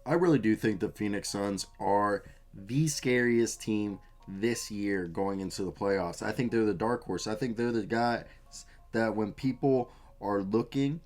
I really do think the Phoenix Suns are the scariest team this year going into the playoffs. I think they're the dark horse. I think they're the guys that when people are looking,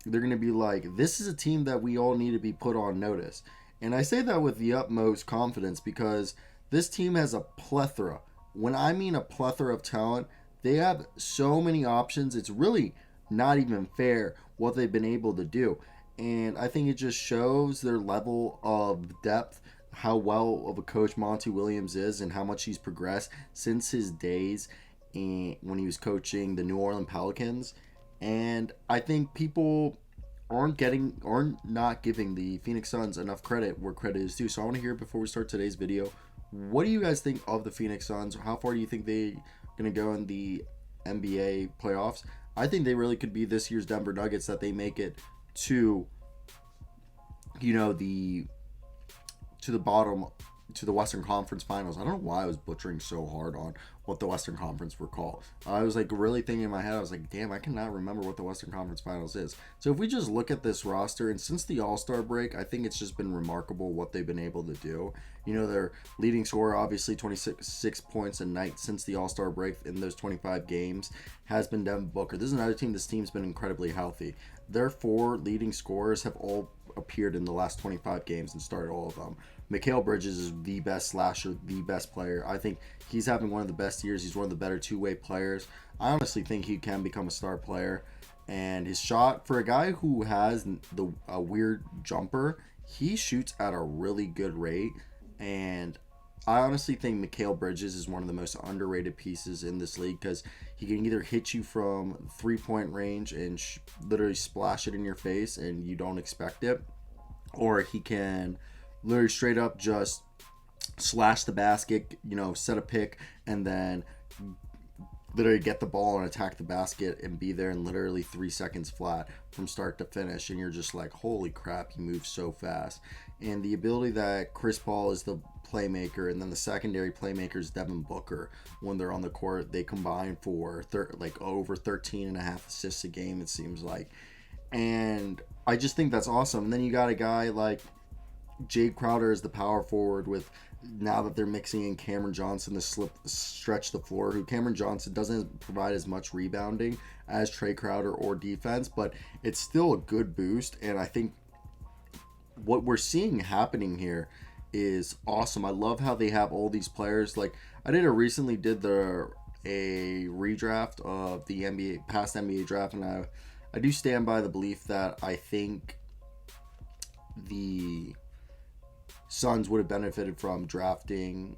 they're going to be like, this is a team that we all need to be put on notice. And I say that with the utmost confidence because this team has a plethora. When I mean a plethora of talent, they have so many options. It's really not even fair what they've been able to do. And I think it just shows their level of depth, how well of a coach Monty Williams is, and how much he's progressed since his days when he was coaching the New Orleans Pelicans. And I think people aren't not giving the Phoenix Suns enough credit where credit is due. So I want to hear before we start today's video, what do you guys think of the Phoenix Suns? How far do you think they're going to go in the NBA playoffs? I think they really could be this year's Denver Nuggets, that they make it to the bottom, to the Western Conference Finals. I don't know why I was butchering so hard on what the Western Conference were called. I was like really thinking in my head, I was like, damn, I cannot remember what the Western Conference Finals is. So if we just look at this roster, and since the All-Star break, I think it's just been remarkable what they've been able to do. Their leading scorer, obviously 26 points a night since the All-Star break in those 25 games, has been Devin Booker. This is another team, this team's been incredibly healthy. Their four leading scorers have all appeared in the last 25 games and started all of them. Mikal Bridges is the best slasher, the best player. I think he's having one of the best years. He's one of the better two-way players. I honestly think he can become a star player. And his shot, for a guy who has a weird jumper, he shoots at a really good rate. And I honestly think Mikal Bridges is one of the most underrated pieces in this league because he can either hit you from three-point range and literally splash it in your face and you don't expect it, or he can literally straight up just slash the basket, set a pick, and then literally get the ball and attack the basket and be there in literally 3 seconds flat from start to finish. And you're just like, holy crap, he moves so fast. And the ability that Chris Paul is the playmaker, and then the secondary playmaker is Devin Booker. When they're on the court, they combine for over 13 and a half assists a game, it seems like. And I just think that's awesome. And then you got a guy like Jay Crowder as the power forward, with now that they're mixing in Cameron Johnson to stretch the floor, who Cameron Johnson doesn't provide as much rebounding as Trey Crowder or defense, but it's still a good boost. And I think what we're seeing happening here is awesome. I love how they have all these players. Like, I recently did a redraft of the past NBA draft, and I do stand by the belief that I think the Suns would have benefited from drafting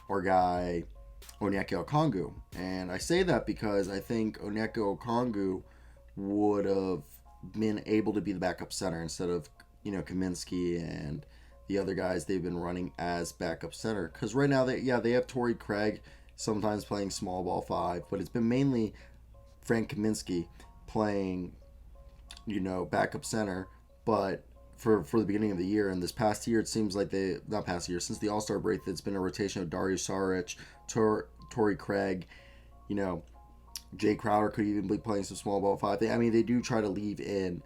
our guy Onyeka Okongwu. And I say that because I think Onyeka Okongwu would have been able to be the backup center instead of, Kaminsky and the other guys they've been running as backup center. Because right now, they have Torrey Craig sometimes playing small ball five, but it's been mainly Frank Kaminsky playing, backup center. But for the beginning of the year, and this past year, it seems like since the All-Star break, it's been a rotation of Dario Saric, Torrey Craig, Jay Crowder could even be playing some small ball five. They do try to leave in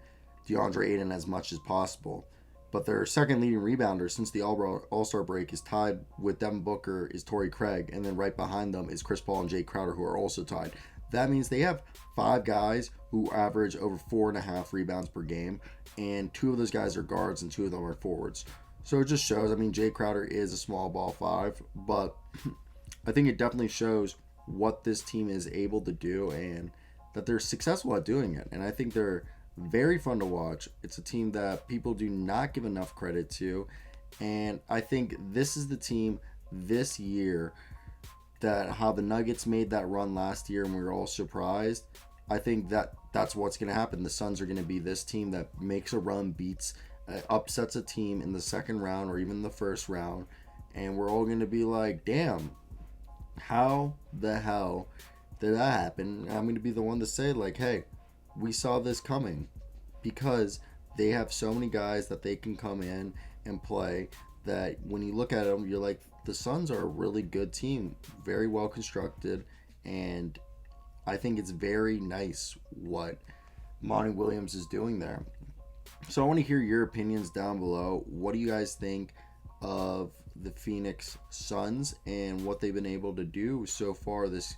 DeAndre Ayton as much as possible. But their second leading rebounder since the All-Star break is tied with Devin Booker, is Torrey Craig, and then right behind them is Chris Paul and Jay Crowder, who are also tied. That means they have 5 guys who average over 4.5 rebounds per game, and 2 of those guys are guards and 2 of them are forwards. So it just shows, Jay Crowder is a small ball 5, but I think it definitely shows what this team is able to do and that they're successful at doing it. And I think they're very fun to watch. It's a team that people do not give enough credit to, and I think this is the team this year that how the Nuggets made that run last year and we were all surprised. I think that's what's going to happen. The Suns are going to be this team that makes a run, upsets a team in the second round or even the first round, and we're all going to be like, damn, how the hell did that happen? I'm going to be the one to say, like, hey, we saw this coming, because they have so many guys that they can come in and play that when you look at them, you're like, the Suns are a really good team, very well constructed, and I think it's very nice what Monty Williams is doing there. So I want to hear your opinions down below. What do you guys think of the Phoenix Suns and what they've been able to do so far this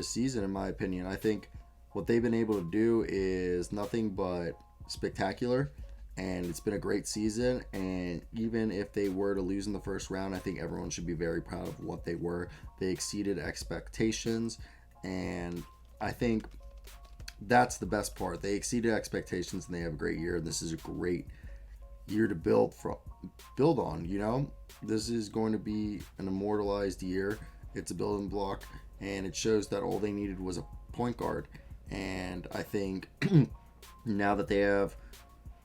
season? In my opinion, I think what they've been able to do is nothing but spectacular, and it's been a great season. And even if they were to lose in the first round, I think everyone should be very proud of what they were. They exceeded expectations, and I think that's the best part. They exceeded expectations and they have a great year. This is a great year to build on. This is going to be an immortalized year. It's a building block, and it shows that all they needed was a point guard. And I think now that they have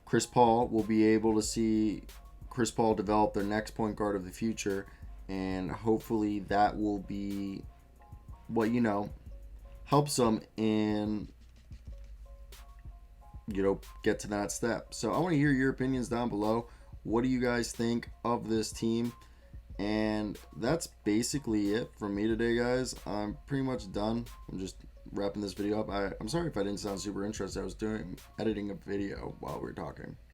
Chris Paul, we'll be able to see Chris Paul develop their next point guard of the future, and hopefully that will be what helps them in get to that step. So I want to hear your opinions down below. What do you guys think of this team? And that's basically it from me today, guys. I'm pretty much done. I'm just wrapping this video up. I'm sorry if I didn't sound super interested. I was editing a video while we were talking.